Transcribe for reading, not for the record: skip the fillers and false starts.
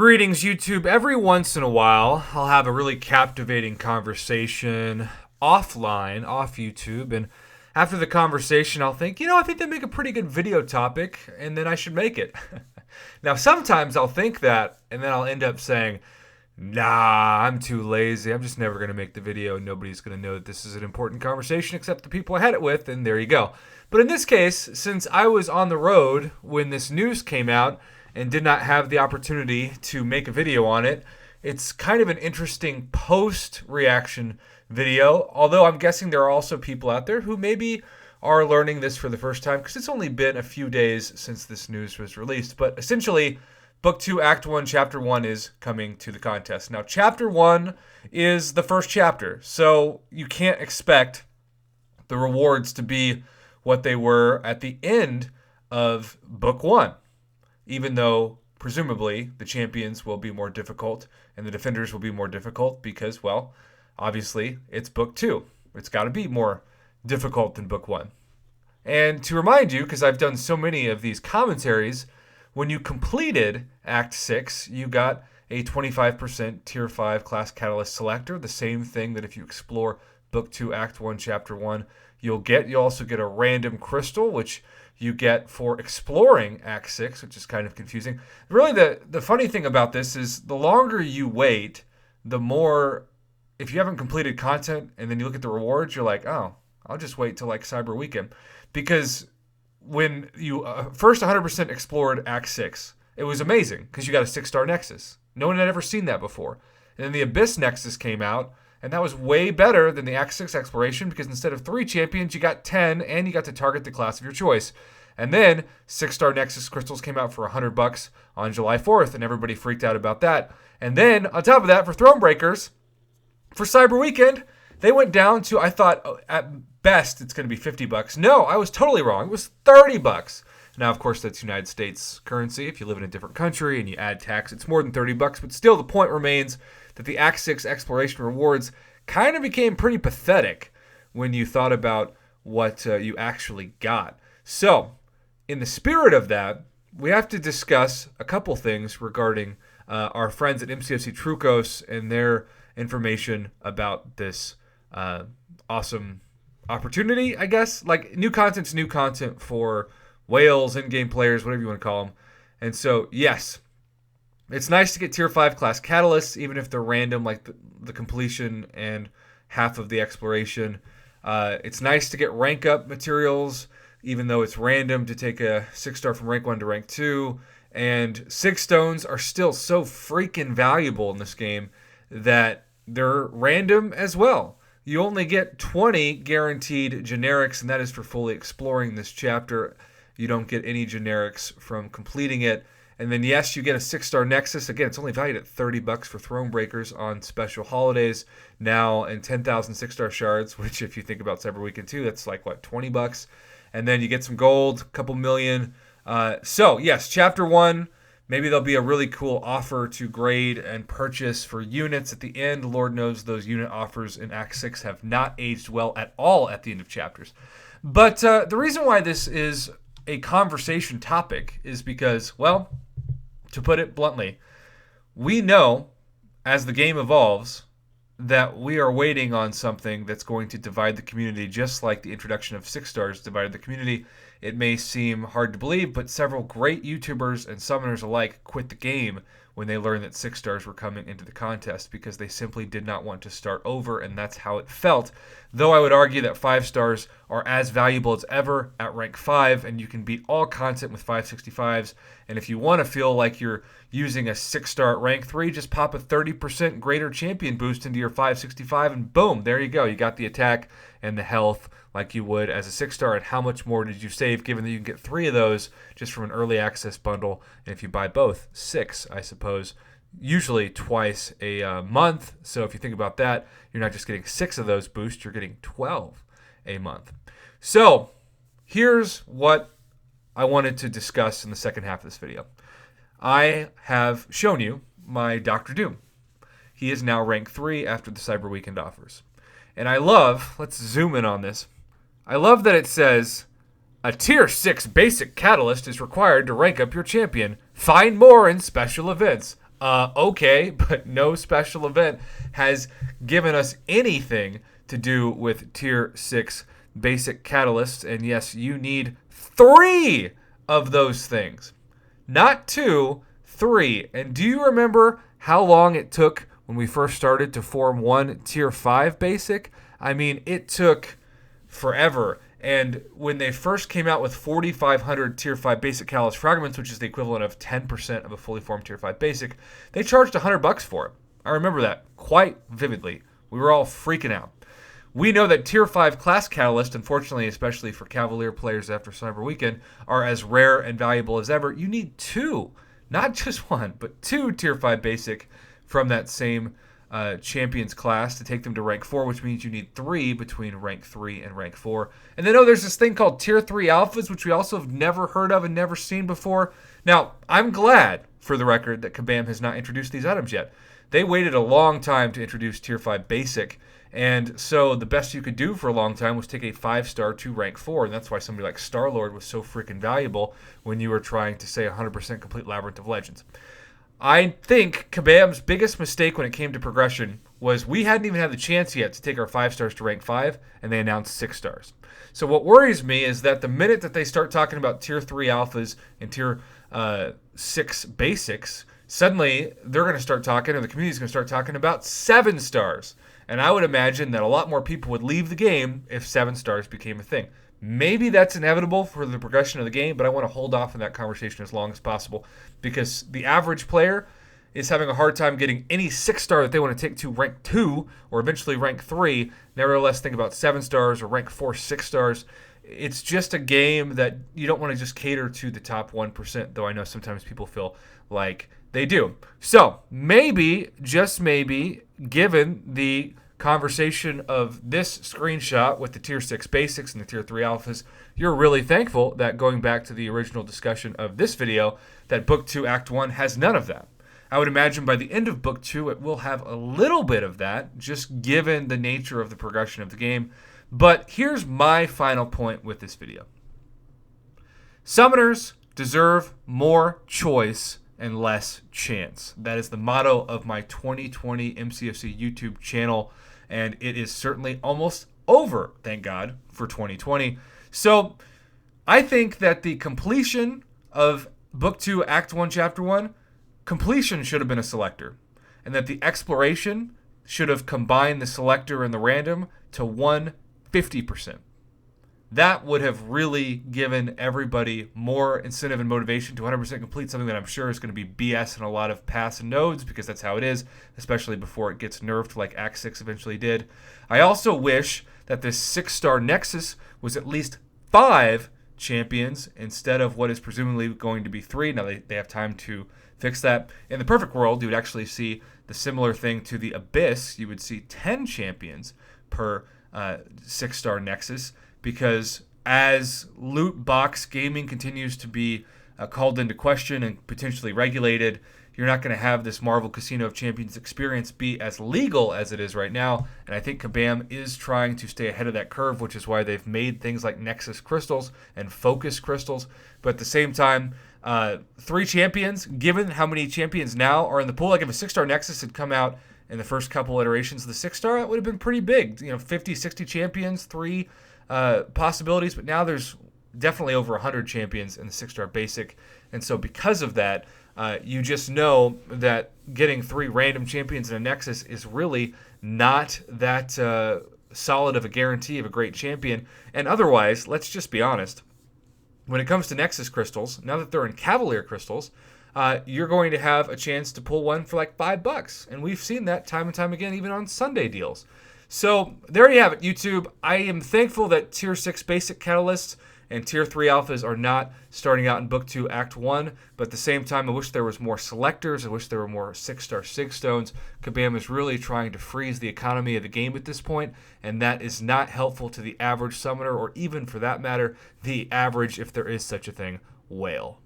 Greetings, YouTube. Every once in a while, I'll have a really captivating conversation offline, off YouTube, and after the conversation, I'll think, I think they make a pretty good video topic, and then I should make it. Now, sometimes I'll think that, and then I'll end up saying, nah, I'm too lazy. I'm just never going to make the video, and nobody's going to know that this is an important conversation except the people I had it with, and there you go. But in this case, since I was on the road when this news came out, and did not have the opportunity to make a video on it, it's kind of an interesting post-reaction video, although I'm guessing there are also people out there who maybe are learning this for the first time because it's only been a few days since this news was released. But essentially, Book 2, Act 1, Chapter 1 is coming to the contest. Now, Chapter 1 is the first chapter, so you can't expect the rewards to be what they were at the end of Book 1. Even though, presumably, the champions will be more difficult and the defenders will be more difficult because, well, obviously, it's Book 2. It's got to be more difficult than Book 1. And to remind you, because I've done so many of these commentaries, when you completed Act 6, you got a 25% Tier 5 Class Catalyst Selector, the same thing that if you explore Book 2, Act 1, Chapter 1, you'll get. You also get a random crystal, which you get for exploring Act 6, which is kind of confusing. Really, the funny thing about this is the longer you wait, the more, if you haven't completed content and then you look at the rewards, you're like, oh, I'll just wait till like Cyber Weekend. Because when you first 100% explored Act 6, it was amazing because you got a 6-star Nexus. No one had ever seen that before. And then the Abyss Nexus came out, and that was way better than the Act 6 exploration because instead of 3 champions, you got 10, and you got to target the class of your choice. And then 6-star Nexus crystals came out for $100 on July 4th, and everybody freaked out about that. And then, on top of that, for Thronebreakers, for Cyber Weekend, they went down to, I thought, at best, it's going to be $50. No, I was totally wrong. It was $30. Now, of course, that's United States currency. If you live in a different country and you add tax, it's more than $30. But still, the point remains that the Act 6 exploration rewards kind of became pretty pathetic when you thought about what you actually got. So, in the spirit of that, we have to discuss a couple things regarding our friends at MCOC Trucos and their information about this awesome opportunity, I guess. Like, new content's new content for whales, in-game players, whatever you want to call them. And so, yes, it's nice to get Tier 5 class catalysts, even if they're random, like the completion and half of the exploration. It's nice to get rank up materials, even though it's random to take a 6-star from rank 1 to rank 2. And 6 stones are still so freaking valuable in this game that they're random as well. You only get 20 guaranteed generics, and that is for fully exploring this chapter. You don't get any generics from completing it. And then, yes, you get a 6-star Nexus. Again, it's only valued at $30 for Thronebreakers on special holidays now, and 10,000 6-star shards, which if you think about Cyber Weekend 2, that's like, what, $20? And then you get some gold, a couple million. So, yes, Chapter 1, maybe there'll be a really cool offer to grade and purchase for units at the end. Lord knows those unit offers in Act 6 have not aged well at all at the end of chapters. But the reason why this is a conversation topic is because, well, to put it bluntly, we know as the game evolves that we are waiting on something that's going to divide the community, just like the introduction of 6-stars divided the community. It may seem hard to believe, but several great YouTubers and summoners alike quit the game when they learned that 6-stars were coming into the contest because they simply did not want to start over, and that's how it felt. Though I would argue that 5-stars are as valuable as ever at rank 5, and you can beat all content with 565s. And if you want to feel like you're using a 6-star at rank 3, just pop a 30% greater champion boost into your 565, and boom, there you go. You got the attack and the health like you would as a 6-star. And how much more did you save, given that you can get 3 of those just from an early access bundle? And if you buy both, 6, I suppose, usually twice a month. So if you think about that, you're not just getting 6 of those boosts, you're getting 12 a month. So here's what I wanted to discuss in the second half of this video. I have shown you my Dr. Doom. He is now rank 3 after the Cyber Weekend offers. And I love, let's zoom in on this. I love that it says, a Tier 6 basic catalyst is required to rank up your champion. Find more in special events. Okay, but no special event has given us anything to do with Tier 6 basic catalysts. And yes, you need 3 of those things. Not 2, 3. And do you remember how long it took when we first started to form one Tier 5 basic? I mean, it took forever. And when they first came out with 4,500 Tier 5 basic catalyst fragments, which is the equivalent of 10% of a fully formed Tier 5 basic, they charged $100 for it. I remember that quite vividly. We were all freaking out. We know that Tier 5 class catalysts, unfortunately, especially for Cavalier players after Cyber Weekend, are as rare and valuable as ever. You need 2, not just 1, but 2 Tier 5 basic from that same champions class to take them to rank 4, which means you need 3 between rank 3 and rank 4. And then, there's this thing called Tier 3 alphas, which we also have never heard of and never seen before. Now, I'm glad, for the record, that Kabam has not introduced these items yet. They waited a long time to introduce Tier 5 basic, and so the best you could do for a long time was take a 5-star to rank 4, and that's why somebody like Star-Lord was so freaking valuable when you were trying to say 100% complete Labyrinth of Legends. I think Kabam's biggest mistake when it came to progression was we hadn't even had the chance yet to take our 5 stars to rank 5, and they announced 6 stars. So what worries me is that the minute that they start talking about Tier 3 alphas and Tier 6 basics, suddenly they're going to start talking, or the community's going to start talking about 7 stars. And I would imagine that a lot more people would leave the game if 7 stars became a thing. Maybe that's inevitable for the progression of the game, but I want to hold off on that conversation as long as possible because the average player is having a hard time getting any 6-star that they want to take to rank 2 or eventually rank 3. Nevertheless, think about 7 stars or rank 4, 6 stars. It's just a game that you don't want to just cater to the top 1%, though I know sometimes people feel like they do. So maybe, just maybe, given the conversation of this screenshot with the Tier 6 basics and the Tier 3 alphas, you're really thankful that, going back to the original discussion of this video, that Book 2 Act 1 has none of that. I would imagine by the end of Book 2 it will have a little bit of that, just given the nature of the progression of the game. But here's my final point with this video. Summoners deserve more choice and less chance. That is the motto of my 2020 MCOC YouTube channel, and it is certainly almost over, thank God, for 2020. So I think that the completion of Book 2, Act 1, Chapter 1, completion should have been a selector, and that the exploration should have combined the selector and the random to 150%. That would have really given everybody more incentive and motivation to 100% complete something that I'm sure is going to be BS in a lot of paths and nodes, because that's how it is, especially before it gets nerfed like Act 6 eventually did. I also wish that this 6-star Nexus was at least 5 champions instead of what is presumably going to be 3. Now they have time to fix that. In the perfect world, you would actually see the similar thing to the Abyss. You would see 10 champions per 6-star Nexus, because as loot box gaming continues to be called into question and potentially regulated, you're not going to have this Marvel Casino of Champions experience be as legal as it is right now. And I think Kabam is trying to stay ahead of that curve, which is why they've made things like Nexus crystals and Focus crystals. But at the same time, 3 champions, given how many champions now are in the pool, like if a 6-star Nexus had come out in the first couple iterations of the 6-star, that would have been pretty big. 50, 60 champions, 3 possibilities, but now there's definitely over 100 champions in the 6-star basic. And so because of that, you just know that getting 3 random champions in a Nexus is really not that solid of a guarantee of a great champion. And otherwise, let's just be honest, when it comes to Nexus crystals, now that they're in Cavalier crystals, you're going to have a chance to pull one for like $5. And we've seen that time and time again, even on Sunday deals. So there you have it, YouTube. I am thankful that Tier 6 basic catalysts and Tier 3 alphas are not starting out in Book 2, Act 1. But at the same time, I wish there was more selectors. I wish there were more 6-star Sig Stones. Kabam is really trying to freeze the economy of the game at this point, and that is not helpful to the average summoner, or even, for that matter, the average, if there is such a thing, whale.